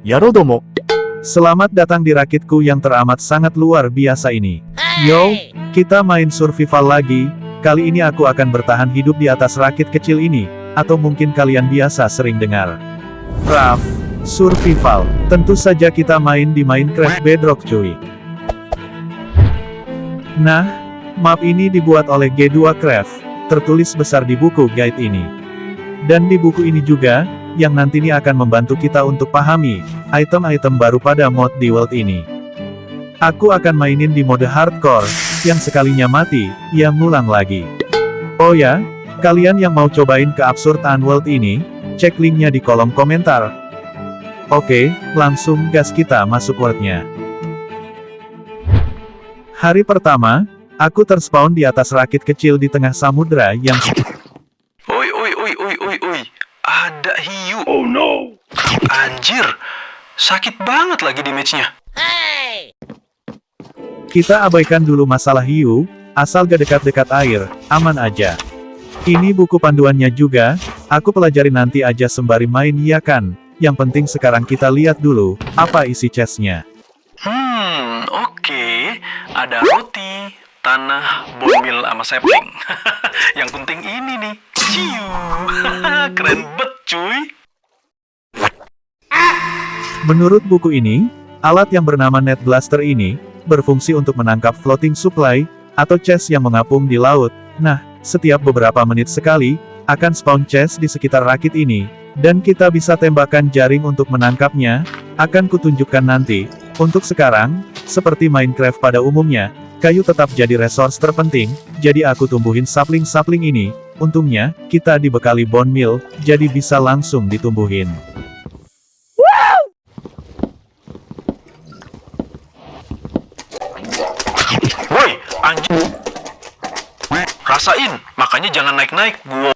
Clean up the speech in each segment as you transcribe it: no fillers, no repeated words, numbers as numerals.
Yarodomo. Selamat datang di rakitku yang teramat sangat luar biasa ini. Yo, kita main survival lagi. Kali ini aku akan bertahan hidup di atas rakit kecil ini, atau mungkin kalian biasa sering dengar Raft Survival. Tentu saja kita main di Minecraft Bedrock cuy. Nah, map ini dibuat oleh G2 Craft, tertulis besar di buku guide ini. Dan di buku ini juga, yang nantinya akan membantu kita untuk pahami item-item baru pada mod di world ini. Aku akan mainin di mode hardcore, yang sekalinya mati, ya ngulang lagi. Oh ya, kalian yang mau cobain ke Absurd Unworld ini, cek linknya di kolom komentar. Oke, langsung gas kita masuk worldnya. Hari pertama, aku terspawn di atas rakit kecil di tengah samudra yang... Oi, ada hiu. Oh no. Anjir, sakit banget lagi damage-nya. Kita abaikan dulu masalah hiu, asal gak dekat-dekat air, aman aja. Ini buku panduannya juga, aku pelajari nanti aja sembari main ya kan. Yang penting sekarang kita lihat dulu, apa isi chestnya. Oke. Ada roti, tanah, bone meal, sama sapling. Yang penting ini nih. Ciu. Keren bet cuy. Menurut buku ini, alat yang bernama Net Blaster ini, berfungsi untuk menangkap floating supply, atau chest yang mengapung di laut. Nah, setiap beberapa menit sekali, akan spawn chest di sekitar rakit ini, dan kita bisa tembakan jaring untuk menangkapnya, akan kutunjukkan nanti. Untuk sekarang, seperti Minecraft pada umumnya, kayu tetap jadi resource terpenting, jadi aku tumbuhin sapling-sapling ini. Untungnya, kita dibekali bone meal, jadi bisa langsung ditumbuhin. Woi, anjing. Rasain, makanya jangan naik-naik, gua.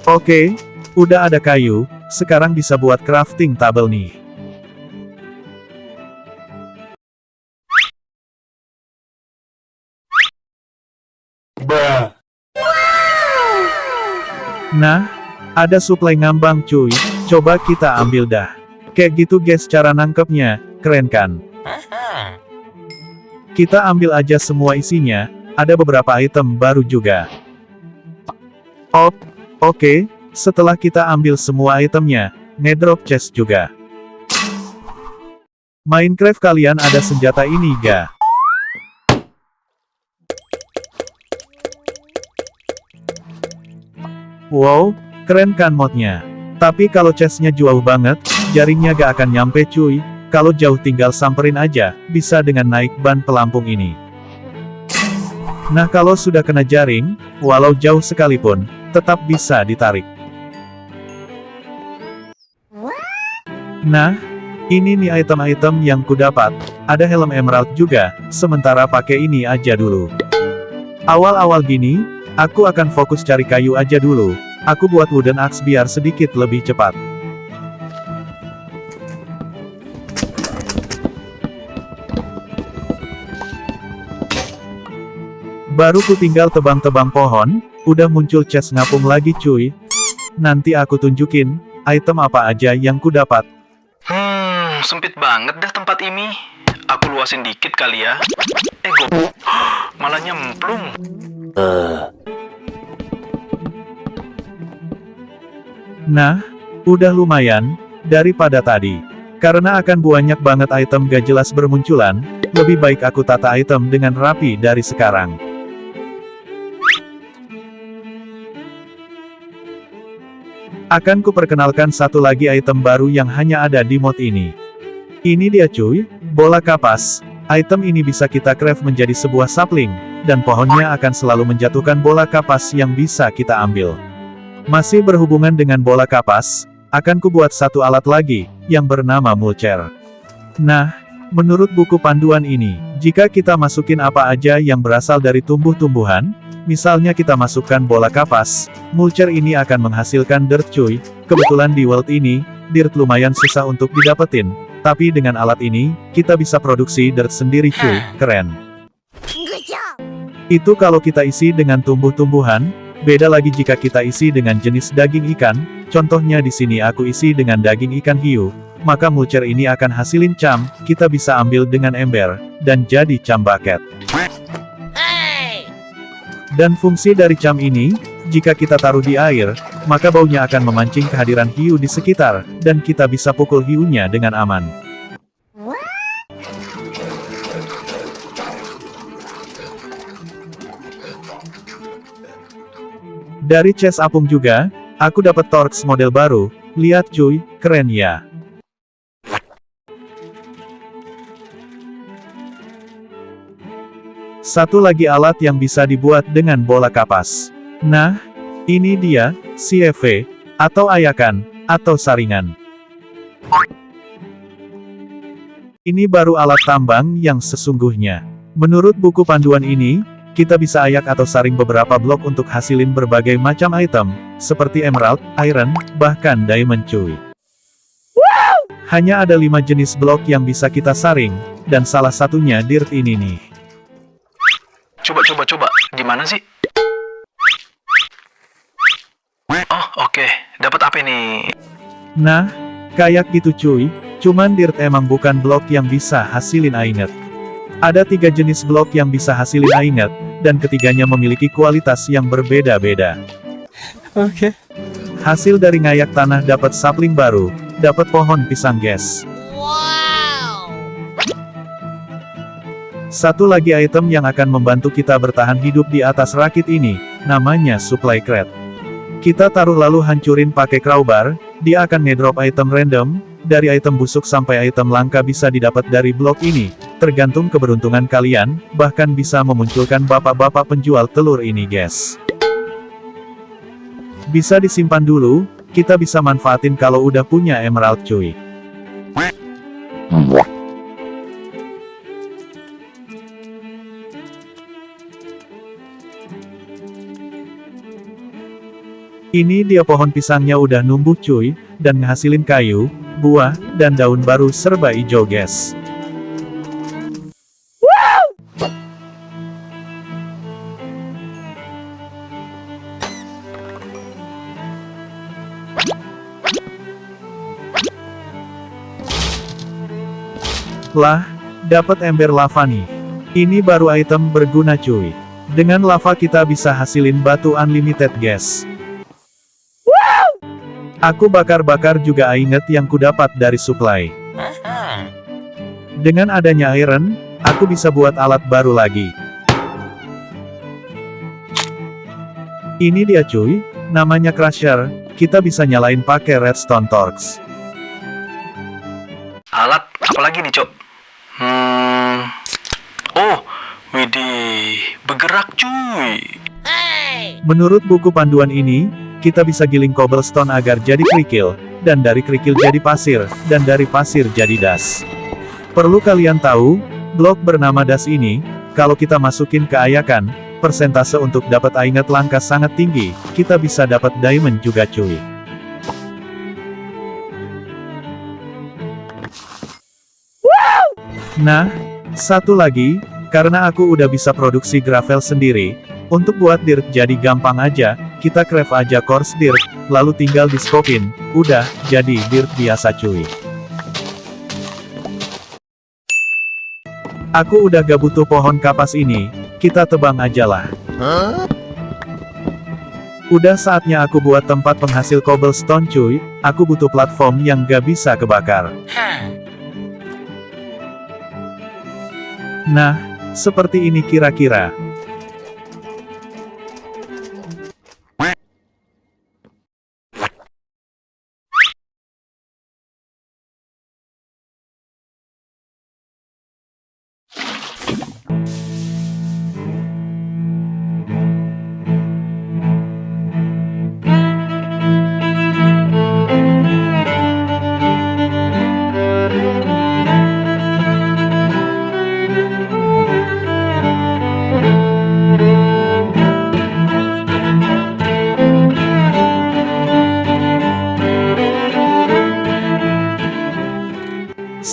Oke, udah ada kayu, sekarang bisa buat crafting table nih. Nah, ada suplai ngambang cuy, coba kita ambil dah. Kayak gitu guys cara nangkepnya, keren kan? Kita ambil aja semua isinya, ada beberapa item baru juga. Oke, setelah kita ambil semua itemnya, ngedrop chest juga. Minecraft kalian ada senjata ini ga? Wow, keren kan modnya? Tapi kalau chestnya jauh banget, jaringnya gak akan nyampe cuy. Kalau jauh tinggal samperin aja, bisa dengan naik ban pelampung ini. Nah kalau sudah kena jaring, walau jauh sekalipun, tetap bisa ditarik. Nah, ini nih item-item yang kudapat. Ada helm emerald juga, sementara pakai ini aja dulu. Awal-awal gini, aku akan fokus cari kayu aja dulu. Aku buat wooden axe biar sedikit lebih cepat. Baru ku tinggal tebang-tebang pohon, udah muncul chest ngapung lagi cuy. Nanti aku tunjukin, item apa aja yang ku dapat. Sempit banget dah tempat ini. Aku luasin dikit kali ya. Gue malah nyemplung. Nah, udah lumayan, daripada tadi. Karena akan banyak banget item gak jelas bermunculan, lebih baik aku tata item dengan rapi dari sekarang. Akan kuperkenalkan satu lagi item baru yang hanya ada di mod ini. Ini dia cuy, bola kapas. Item ini bisa kita craft menjadi sebuah sapling, dan pohonnya akan selalu menjatuhkan bola kapas yang bisa kita ambil. Masih berhubungan dengan bola kapas, akan kubuat satu alat lagi, yang bernama mulcher. Nah, menurut buku panduan ini, jika kita masukin apa aja yang berasal dari tumbuh-tumbuhan, misalnya kita masukkan bola kapas, mulcher ini akan menghasilkan dirt cuy. Kebetulan di world ini, dirt lumayan susah untuk didapetin, tapi dengan alat ini, kita bisa produksi dirt sendiri cuy, keren. Itu kalau kita isi dengan tumbuh-tumbuhan, beda lagi jika kita isi dengan jenis daging ikan, contohnya di sini aku isi dengan daging ikan hiu, maka mulcher ini akan hasilin cam, kita bisa ambil dengan ember, dan jadi cam bucket. Dan fungsi dari cam ini, jika kita taruh di air, maka baunya akan memancing kehadiran hiu di sekitar, dan kita bisa pukul hiunya dengan aman. Dari chest apung juga, aku dapat Torx model baru, lihat cuy, keren ya. Satu lagi alat yang bisa dibuat dengan bola kapas. Nah, ini dia, CFV, atau ayakan, atau saringan. Ini baru alat tambang yang sesungguhnya. Menurut buku panduan ini, kita bisa ayak atau saring beberapa blok untuk hasilin berbagai macam item, seperti emerald, iron, bahkan diamond cuy. Hanya ada 5 jenis blok yang bisa kita saring, dan salah satunya dirt ini nih. Coba, gimana sih? Oh, oke. Dapat apa nih? Nah, kayak gitu cuy, cuman dirt emang bukan blok yang bisa hasilin ingot. Ada 3 jenis blok yang bisa hasilin ingot, dan ketiganya memiliki kualitas yang berbeda-beda. Oke. Hasil dari ngayak tanah dapat sapling baru, dapat pohon pisang guys. Satu lagi item yang akan membantu kita bertahan hidup di atas rakit ini, namanya supply crate. Kita taruh lalu hancurin pakai crowbar, dia akan ngedrop item random, dari item busuk sampai item langka bisa didapat dari blok ini, tergantung keberuntungan kalian, bahkan bisa memunculkan bapak-bapak penjual telur ini guys. Bisa disimpan dulu, kita bisa manfaatin kalau udah punya emerald cuy. Ini dia pohon pisangnya udah numbuh cuy, dan ngehasilin kayu, buah, dan daun baru serba ijo guys. Lah, dapat ember lava nih. Ini baru item berguna cuy. Dengan lava kita bisa hasilin batu unlimited guys. Aku bakar-bakar juga inget yang kudapat dari supply. Dengan adanya iron, aku bisa buat alat baru lagi. Ini dia cuy, namanya crusher, kita bisa nyalain pakai redstone torch. Alat apa lagi nih, Cok? Oh, widih, bergerak cuy. Menurut buku panduan ini, kita bisa giling cobblestone agar jadi kerikil, dan dari kerikil jadi pasir, dan dari pasir jadi das. Perlu kalian tahu, blok bernama das ini, kalau kita masukin ke ayakan, persentase untuk dapat ingot langka sangat tinggi, kita bisa dapat diamond juga cuy. Nah, satu lagi, karena aku udah bisa produksi gravel sendiri, untuk buat dirt jadi gampang aja, kita craft aja coarse dirt, lalu tinggal di skopin, udah, jadi dirt biasa cuy. Aku udah gak butuh pohon kapas ini, kita tebang aja lah. Udah saatnya aku buat tempat penghasil cobblestone cuy, aku butuh platform yang gak bisa kebakar. Nah, seperti ini kira-kira.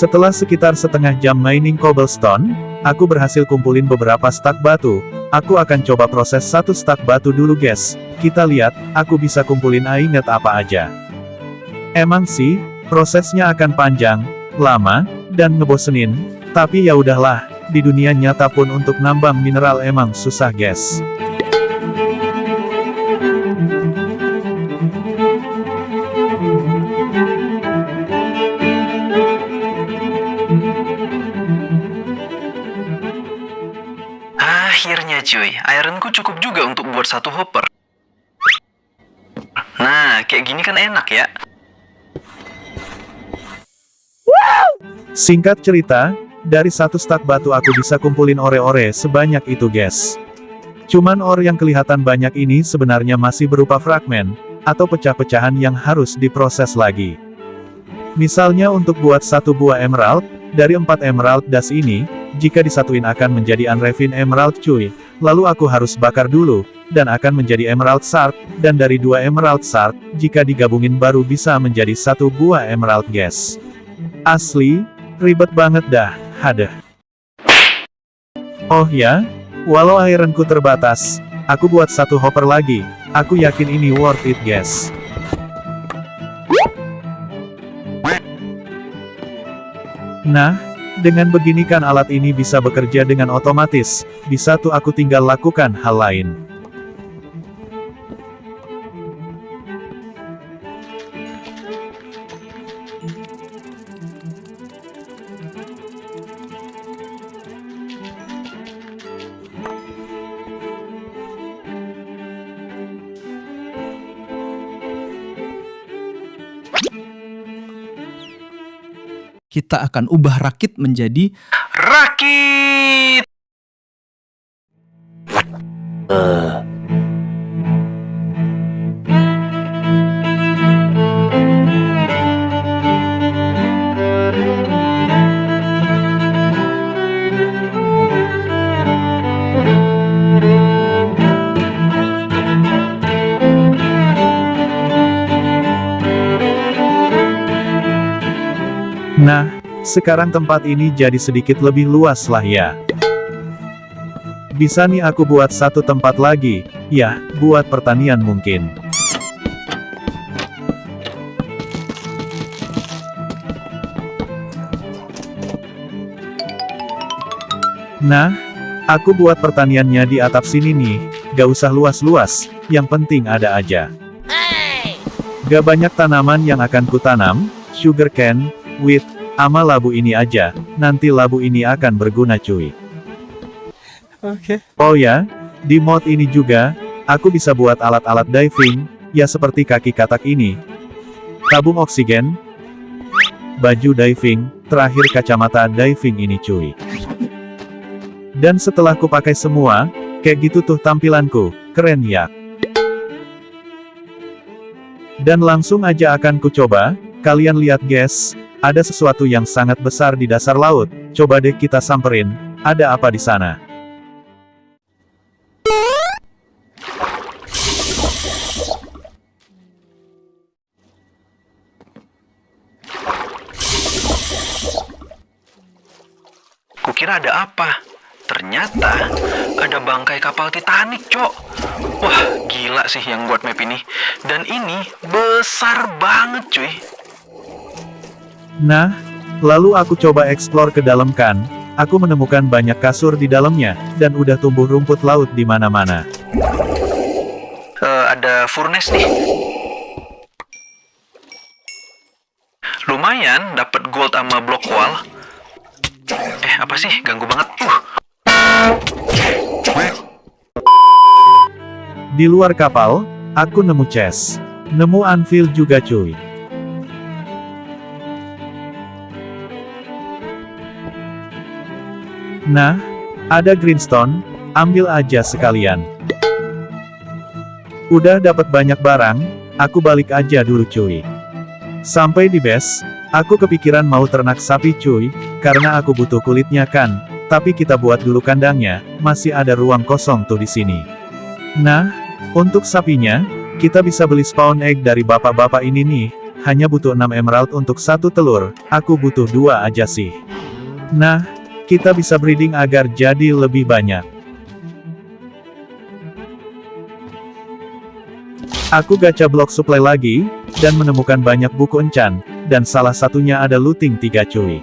Setelah sekitar setengah jam mining cobblestone, aku berhasil kumpulin beberapa stak batu. Aku akan coba proses satu stak batu dulu guys. Kita lihat, aku bisa kumpulin ingot apa aja. Emang sih, prosesnya akan panjang, lama, dan ngebosenin. Tapi ya udahlah, di dunia nyata pun untuk nambang mineral emang susah guys. Akhirnya cuy, ironku cukup juga untuk buat satu hopper. Nah, kayak gini kan enak ya. Singkat cerita, dari satu stak batu aku bisa kumpulin ore-ore sebanyak itu guys. Cuman ore yang kelihatan banyak ini sebenarnya masih berupa fragmen, atau pecah-pecahan yang harus diproses lagi. Misalnya untuk buat satu buah emerald, dari 4 emerald dust ini, jika disatuin akan menjadi unrefined emerald cuy, lalu aku harus bakar dulu, dan akan menjadi emerald shard, dan dari 2 emerald shard, jika digabungin baru bisa menjadi satu buah emerald guys. Asli, ribet banget dah, hadeh. Oh ya, walau ironku terbatas, aku buat satu hopper lagi, aku yakin ini worth it guys. Nah, dengan begini kan alat ini bisa bekerja dengan otomatis, bisa tuh aku tinggal lakukan hal lain. Kita akan ubah rakit menjadi Rakit! Nah, sekarang tempat ini jadi sedikit lebih luas lah ya. Bisa nih aku buat satu tempat lagi, ya, buat pertanian mungkin. Nah, aku buat pertaniannya di atap sini nih, gak usah luas-luas, yang penting ada aja. Gak banyak tanaman yang akan kutanam, sugarcane, wheat, ama labu ini aja, nanti labu ini akan berguna cuy. Oh ya, di mod ini juga, aku bisa buat alat-alat diving, ya seperti kaki katak ini, tabung oksigen, baju diving, terakhir kacamata diving ini cuy. Dan setelah ku pakai semua, kayak gitu tuh tampilanku, keren ya. Dan langsung aja akan ku coba, kalian lihat guys, ada sesuatu yang sangat besar di dasar laut, coba deh kita samperin, ada apa di sana? Kukira ada apa? Ternyata ada bangkai kapal Titanic, cok. Wah, gila sih yang buat map ini. Dan ini besar banget, cuy. Nah, lalu aku coba explore ke dalam kan, aku menemukan banyak kasur di dalamnya, dan udah tumbuh rumput laut di mana-mana. Ada furnace nih. Lumayan, dapat gold sama block wall. Apa sih? Ganggu banget. Di luar kapal, aku nemu chest. Nemu anvil juga cuy. Nah, ada greenstone, ambil aja sekalian. Udah dapat banyak barang, aku balik aja dulu cuy. Sampai di base, aku kepikiran mau ternak sapi cuy, karena aku butuh kulitnya kan. Tapi kita buat dulu kandangnya, masih ada ruang kosong tuh di sini. Nah, untuk sapinya, kita bisa beli spawn egg dari bapak-bapak ini nih, hanya butuh 6 emerald untuk satu telur, aku butuh 2 aja sih. Nah, Kita bisa breeding agar jadi lebih banyak. Aku gacha blok supply lagi, dan menemukan banyak buku encan, dan salah satunya ada looting 3 cuy.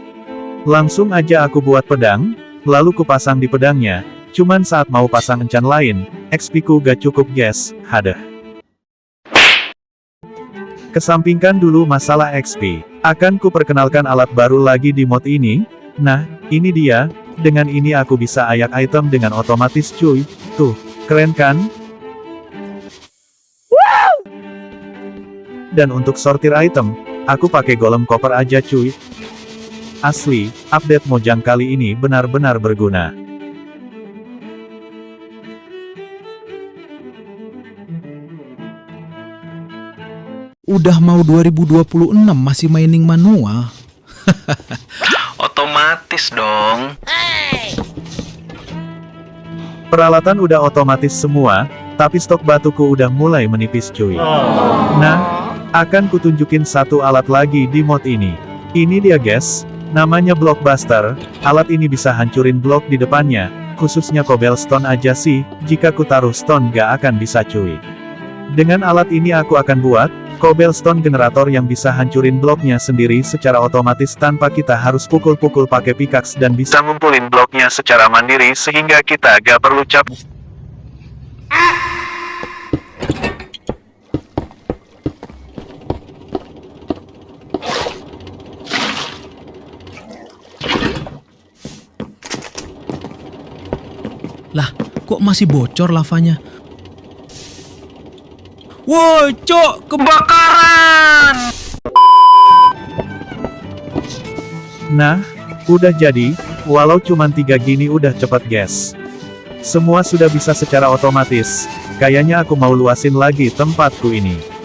Langsung aja aku buat pedang, lalu kupasang di pedangnya, cuman saat mau pasang encan lain, XP ku gak cukup guys, hadeh. Kesampingkan dulu masalah XP. Akan ku perkenalkan alat baru lagi di mod ini. Nah, ini dia, dengan ini aku bisa ayak item dengan otomatis cuy, tuh, keren kan? Dan untuk sortir item, aku pakai golem koper aja cuy. Asli, update Mojang kali ini benar-benar berguna. Udah mau 2026 masih mining manual. Otomatis dong. Peralatan udah otomatis semua, tapi stok batuku udah mulai menipis cuy. Nah, akan kutunjukin satu alat lagi di mod ini. Ini dia guys, namanya Blockbuster. Alat ini bisa hancurin blok di depannya, khususnya cobblestone aja sih, jika ku taruh stone gak akan bisa cuy. Dengan alat ini aku akan buat cobblestone generator yang bisa hancurin bloknya sendiri secara otomatis tanpa kita harus pukul-pukul pakai pickaxe dan bisa ngumpulin bloknya secara mandiri sehingga kita gak perlu cap. Lah, kok masih bocor lavanya? Woi, cok, Kebakaran! Nah, udah jadi, walau cuman 3 gini udah cepet guys. Semua sudah bisa secara otomatis, kayaknya aku mau luasin lagi tempatku ini.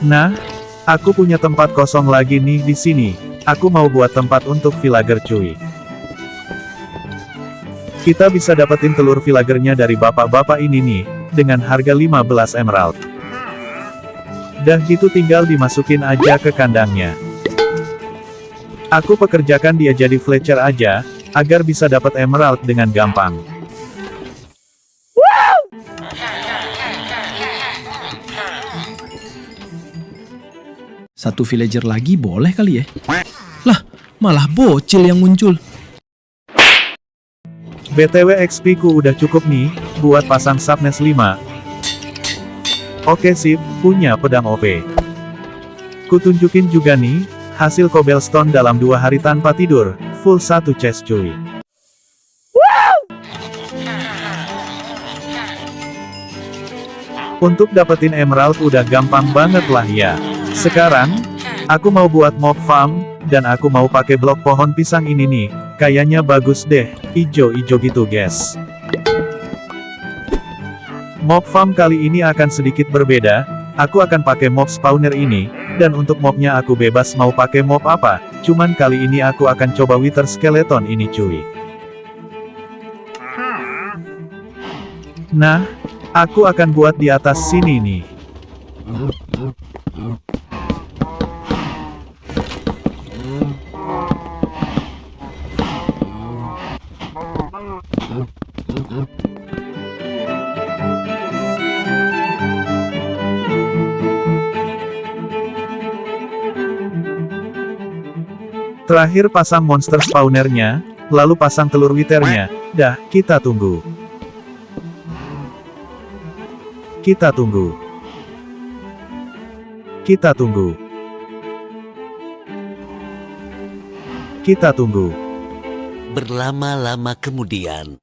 Nah, aku punya tempat kosong lagi nih di sini. Aku mau buat tempat untuk villager cuy. Kita bisa dapetin telur villagernya dari bapak-bapak ini nih, dengan harga 15 emerald. Dah gitu tinggal dimasukin aja ke kandangnya. Aku pekerjakan dia jadi Fletcher aja, agar bisa dapat emerald dengan gampang. satu villager lagi boleh kali ya? Lah, malah bocil yang muncul. BTW XP ku udah cukup nih, buat pasang subnest 5. Oke sip, punya pedang OP. Kutunjukin juga nih, hasil cobblestone dalam 2 hari tanpa tidur, full 1 chest cuy. Untuk dapetin emerald udah gampang banget lah ya. Sekarang, aku mau buat mob farm, dan aku mau pakai blok pohon pisang ini nih, kayaknya bagus deh, ijo-ijo gitu guys. Mob farm kali ini akan sedikit berbeda, aku akan pakai mob spawner ini, dan untuk mobnya aku bebas mau pakai mob apa, cuman kali ini aku akan coba wither skeleton ini cuy. Nah, aku akan buat di atas sini nih. Terakhir pasang monster spawnernya, lalu pasang telur withernya. Dah, kita tunggu. Kita tunggu. Kita tunggu. Kita tunggu. Berlama-lama kemudian.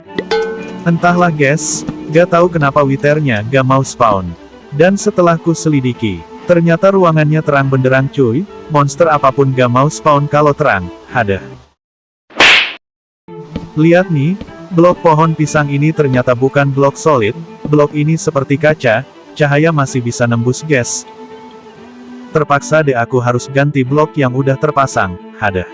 Entahlah guys, gak tahu kenapa withernya gak mau spawn. Dan setelah ku selidiki, ternyata ruangannya terang benderang cuy, monster apapun gak mau spawn kalau terang, hadeh. Lihat nih, blok pohon pisang ini ternyata bukan blok solid, blok ini seperti kaca, cahaya masih bisa nembus guys. Terpaksa deh aku harus ganti blok yang udah terpasang, hadeh.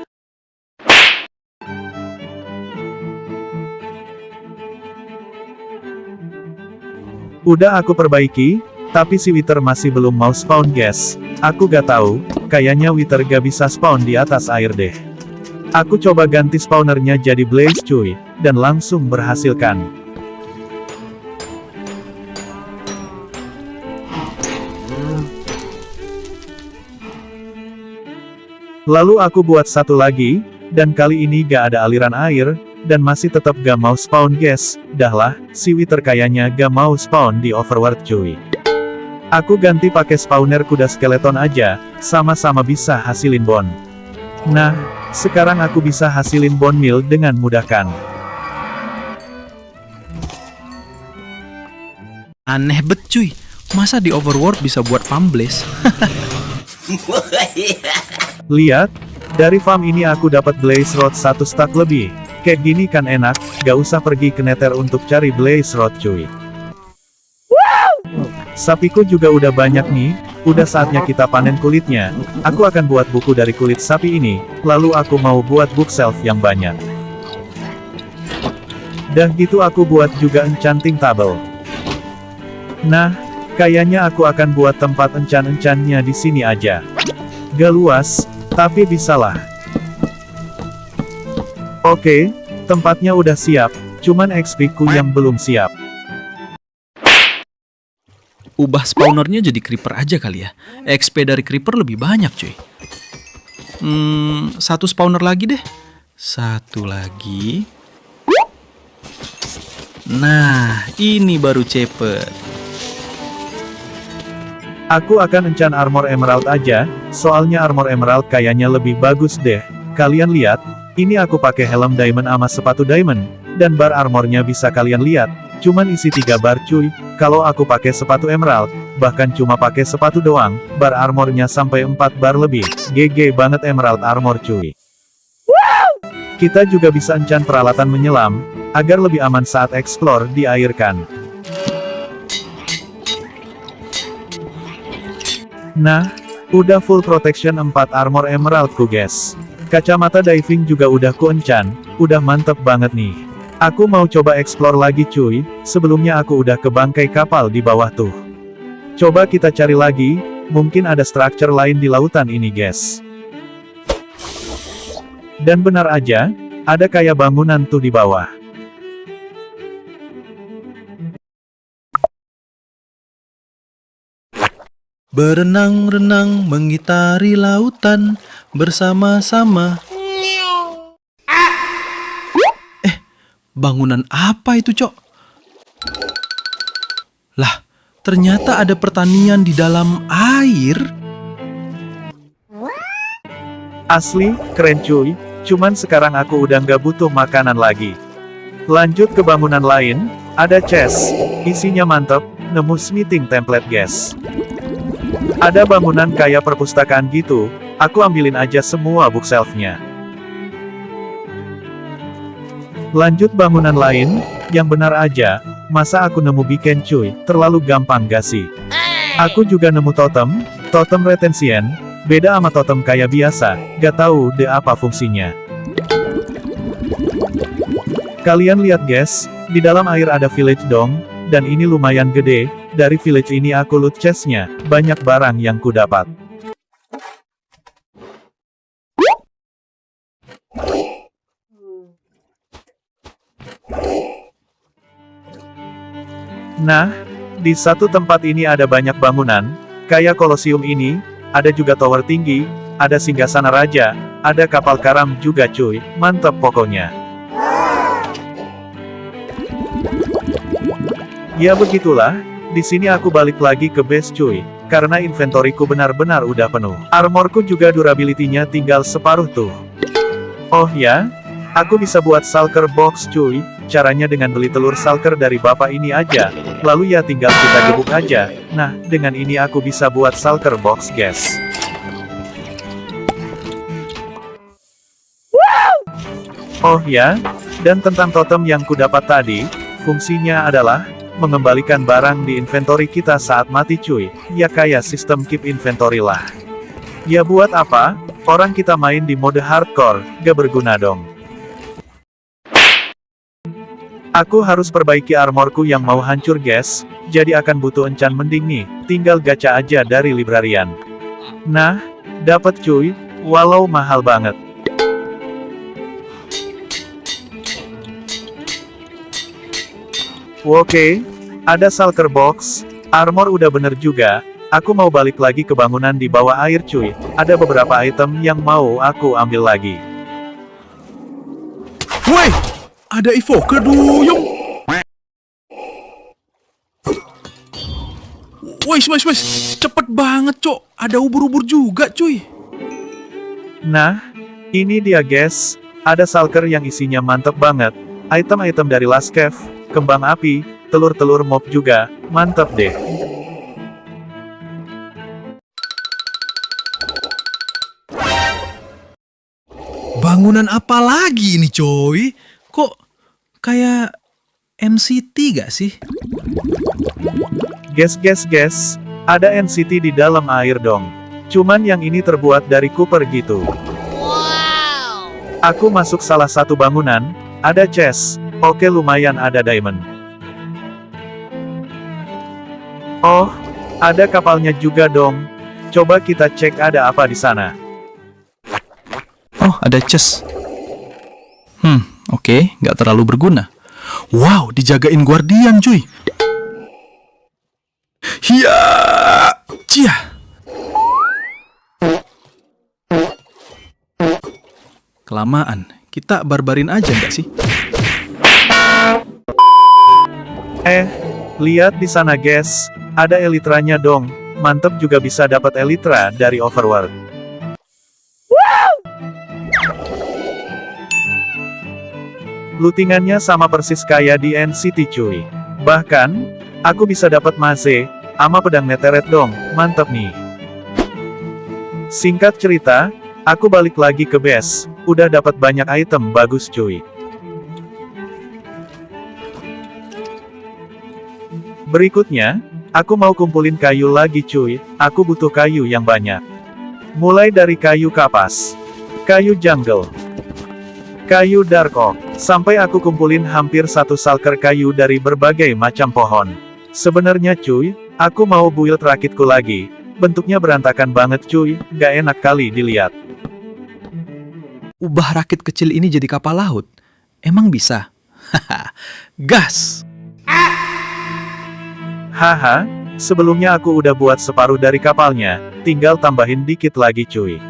Udah aku perbaiki, tapi si Wither masih belum mau spawn guys. Aku gak tahu, kayaknya Wither gak bisa spawn di atas air deh. Aku coba ganti spawnernya jadi Blaze cuy, dan langsung berhasilkan. Lalu aku buat satu lagi, dan kali ini gak ada aliran air, dan masih tetap gak mau spawn guys. Dahlah, si Wither kayaknya gak mau spawn di overworld cuy. Aku ganti pakai spawner kuda skeleton aja, sama-sama bisa hasilin bone. Nah, sekarang aku bisa hasilin bone meal dengan mudah kan. Aneh bet cuy, masa di overworld bisa buat farm blaze? Lihat, dari farm ini aku dapat blaze rod 1 stack lebih. Kayak gini kan enak, gak usah pergi ke nether untuk cari blaze rod cuy. Sapiku juga udah banyak nih, udah saatnya kita panen kulitnya. Aku akan buat buku dari kulit sapi ini, lalu aku mau buat bookshelf yang banyak. Dah gitu aku buat juga enchanting table. Nah, kayaknya aku akan buat tempat encan-encannya di sini aja. Gak luas, tapi bisalah. Oke, tempatnya udah siap, cuman XP ku yang belum siap. Ubah spawnernya jadi creeper aja kali ya. XP dari creeper lebih banyak cuy. Satu spawner lagi deh. Satu lagi. Nah, ini baru cepet. Aku akan enchant armor emerald aja, soalnya armor emerald kayaknya lebih bagus deh. Kalian lihat, ini aku pakai helm diamond sama sepatu diamond, dan bar armornya bisa kalian lihat, cuman isi 3 bar cuy. Kalau aku pakai sepatu emerald, bahkan cuma pakai sepatu doang, bar armornya sampai 4 bar lebih. GG banget emerald armor cuy. Kita juga bisa enchant peralatan menyelam, agar lebih aman saat explore di air kan. Nah, udah full protection 4 armor emerald ku guys. Kacamata diving juga udah ku enchant, udah mantep banget nih. Aku mau coba explore lagi cuy, sebelumnya aku udah ke bangkai kapal di bawah tuh. Coba kita cari lagi, mungkin ada structure lain di lautan ini guys. Dan benar aja, ada kayak bangunan tuh di bawah. Berenang-renang mengitari lautan bersama-sama. Bangunan apa itu, Cok? Lah, ternyata ada pertanian di dalam air. Asli, keren cuy, cuman sekarang aku udah nggak butuh makanan lagi. Lanjut ke bangunan lain, ada chest, isinya mantep, nemu smithing template guys. Ada bangunan kayak perpustakaan gitu, aku ambilin aja semua bookshelf-nya. Lanjut bangunan lain, yang benar aja, masa aku nemu beacon cuy, terlalu gampang gak sih? Aku juga nemu totem, totem retention, beda sama totem kayak biasa, gak tahu deh apa fungsinya. Kalian lihat guys, di dalam air ada village dong, dan ini lumayan gede, dari village ini aku loot chest-nya, banyak barang yang ku dapat. Nah, di satu tempat ini ada banyak bangunan, kayak kolosium ini, ada juga tower tinggi, ada singgasana raja, ada kapal karam juga cuy, mantep pokoknya. Ya begitulah, di sini aku balik lagi ke base cuy, karena inventoriku benar-benar udah penuh. Armorku juga durability-nya tinggal separuh tuh. Oh ya, aku bisa buat shulker box cuy, caranya dengan beli telur salker dari bapak ini aja, lalu ya tinggal kita gebuk aja. Nah, dengan ini aku bisa buat salker box, guys. Oh ya, dan tentang totem yang kudapat tadi, fungsinya adalah mengembalikan barang di inventory kita saat mati cuy, ya kayak sistem keep inventory lah. Ya buat apa? Orang kita main di mode hardcore, gak berguna dong. Aku harus perbaiki armorku yang mau hancur guys, jadi akan butuh enchant mending nih, tinggal gacha aja dari librarian. Nah, dapat cuy, walau mahal banget. Oke, ada salker box, armor udah bener juga, aku mau balik lagi ke bangunan di bawah air cuy, ada beberapa item yang mau aku ambil lagi. Woi, ada evoker duyung. Wais, cepet banget cok, ada ubur-ubur juga cuy. Nah, ini dia guys, ada salker yang isinya mantep banget, item-item dari Last Cave, kembang api, telur-telur mob juga, mantep deh. Bangunan apa lagi ini coy? Kok kayak NCT gak sih? Guys, ada NCT di dalam air dong. Cuman yang ini terbuat dari copper gitu. Wow. Aku masuk salah satu bangunan, ada chest, oke lumayan ada diamond. Oh, ada kapalnya juga dong. Coba kita cek ada apa di sana. Oh, ada chest. Oke, nggak terlalu berguna. Wow, dijagain guardian cuy. Hiya! Cia! Kelamaan, kita barbarin aja nggak sih? Lihat di sana guys, ada elitranya dong. Mantep juga bisa dapat elitra dari Overworld. Lootingannya sama persis kayak di NCT cuy. Bahkan, aku bisa dapat maze, ama pedang neteret dong, mantep nih. Singkat cerita, aku balik lagi ke base, udah dapat banyak item bagus cuy. Berikutnya, aku mau kumpulin kayu lagi cuy, aku butuh kayu yang banyak. Mulai dari kayu kapas, kayu jungle, kayu dark oak, sampai aku kumpulin hampir satu salker kayu dari berbagai macam pohon. Sebenarnya cuy, aku mau build rakitku lagi, bentuknya berantakan banget cuy, gak enak kali dilihat. Ubah rakit kecil ini jadi kapal laut? Emang bisa? Haha, gas! Haha, sebelumnya aku udah buat separuh dari kapalnya, tinggal tambahin dikit lagi cuy.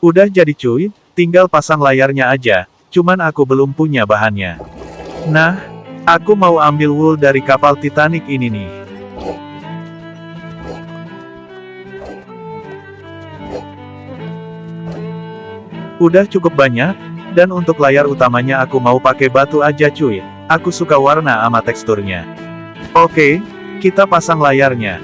Udah jadi cuy, tinggal pasang layarnya aja, cuman aku belum punya bahannya. Nah, aku mau ambil wool dari kapal Titanic ini nih. Udah cukup banyak, dan untuk layar utamanya aku mau pakai batu aja cuy, aku suka warna sama teksturnya. Oke, kita pasang layarnya.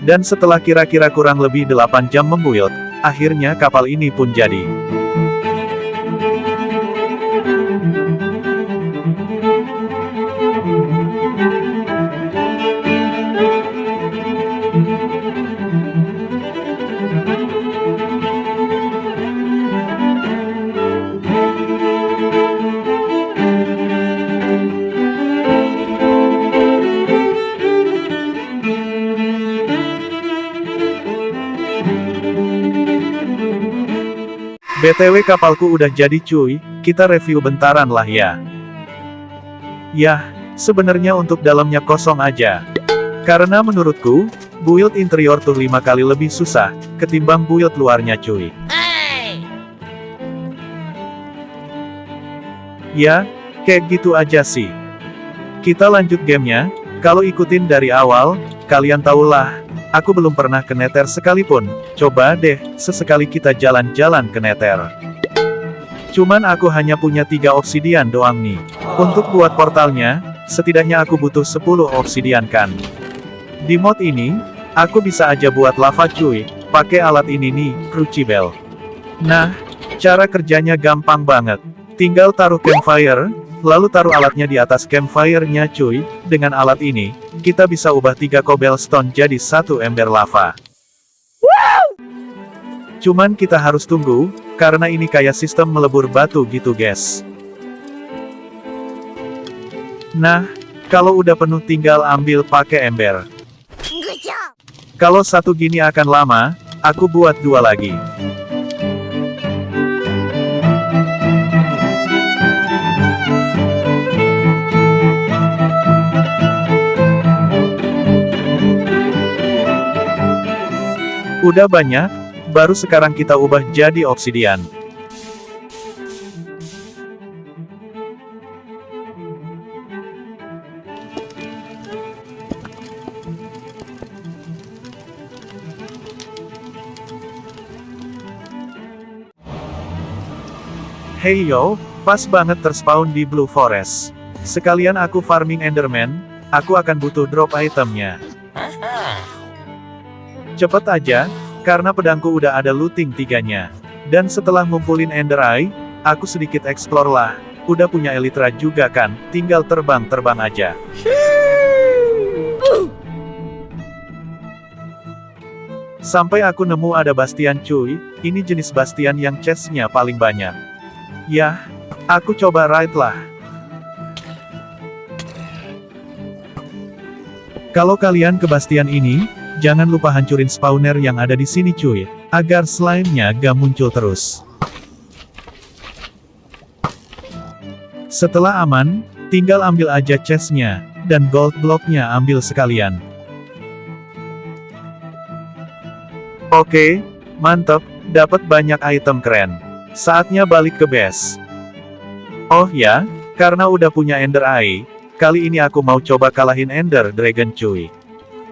Dan setelah kira-kira kurang lebih 8 jam membuild, akhirnya kapal ini pun jadi. BTW kapalku udah jadi cuy, kita review bentaran lah ya. Yah, sebenarnya untuk dalamnya kosong aja. Karena menurutku, build interior tuh 5 kali lebih susah, ketimbang build luarnya cuy. Hey! Ya, kayak gitu aja sih. Kita lanjut gamenya, kalau ikutin dari awal, kalian tahulah, aku belum pernah ke Nether sekalipun, coba deh, sesekali kita jalan-jalan ke Nether. Cuman aku hanya punya 3 obsidian doang nih. Untuk buat portalnya, setidaknya aku butuh 10 obsidian kan. Di mod ini, aku bisa aja buat lava cuy, pakai alat ini nih, Crucible. Nah, cara kerjanya gampang banget. Tinggal taruh campfire, lalu taruh alatnya di atas campfire-nya cuy. Dengan alat ini, kita bisa ubah 3 cobblestone jadi 1 ember lava. Cuman kita harus tunggu, karena ini kayak sistem melebur batu gitu guys. Nah, kalau udah penuh tinggal ambil pakai ember. Good job! Kalau 1 gini akan lama, aku buat 2 lagi. Udah banyak, baru sekarang kita ubah jadi obsidian. Hey yo, pas banget terspawn di Blue Forest. Sekalian aku farming Enderman, aku akan butuh drop itemnya. Cepet aja, karena pedangku udah ada looting 3-nya. Dan setelah ngumpulin Ender Eye, aku sedikit explore lah. Udah punya Elytra juga kan, tinggal terbang-terbang aja. Sampai aku nemu ada Bastian cuy, ini jenis Bastian yang chestnya paling banyak. Yah, aku coba raid lah. Kalau kalian ke Bastian ini, jangan lupa hancurin spawner yang ada di sini cuy, agar slime-nya gak muncul terus. Setelah aman, tinggal ambil aja chest-nya, dan gold block-nya ambil sekalian. Oke, mantep, dapat banyak item keren. Saatnya balik ke base. Oh ya, karena udah punya Ender Eye, kali ini aku mau coba kalahin Ender Dragon cuy.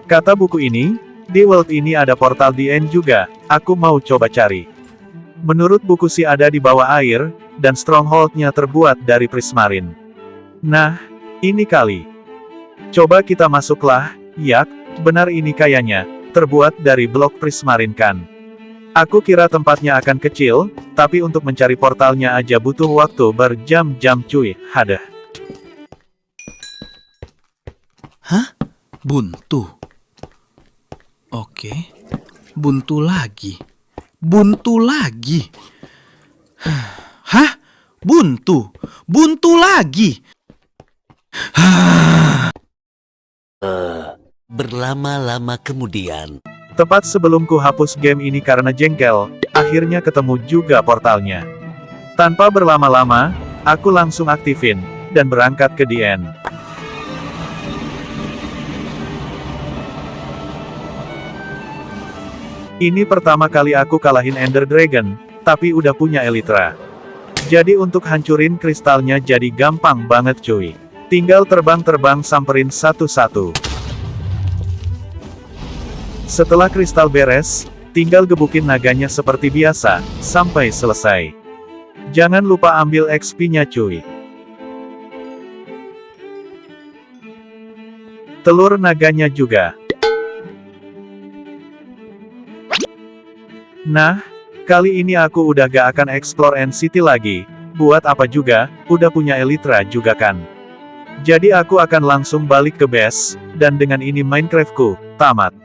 Kata buku ini, di world ini ada portal di end juga, aku mau coba cari. Menurut buku sih ada di bawah air, dan stronghold-nya terbuat dari prismarine. Nah, ini kali. Coba kita masuklah, yak, benar ini kayaknya, terbuat dari blok prismarine kan. Aku kira tempatnya akan kecil, tapi untuk mencari portalnya aja butuh waktu berjam-jam cuy, hadah. Hah? Buntu. Oke. Buntu lagi. Buntu lagi. Hah? Buntu. Buntu lagi. Berlama-lama kemudian. Tepat sebelum ku hapus game ini karena jengkel, akhirnya ketemu juga portalnya. Tanpa berlama-lama, aku langsung aktifin, dan berangkat ke DN. Ini pertama kali aku kalahin Ender Dragon, tapi udah punya Elytra. Jadi untuk hancurin kristalnya jadi gampang banget cuy. Tinggal terbang-terbang samperin satu-satu. Setelah kristal beres, tinggal gebukin naganya seperti biasa, sampai selesai. Jangan lupa ambil XP-nya cuy. Telur naganya juga. Nah, kali ini aku udah gak akan explore N-City lagi. Buat apa juga, udah punya Elytra juga kan. Jadi aku akan langsung balik ke base, dan dengan ini Minecraftku tamat.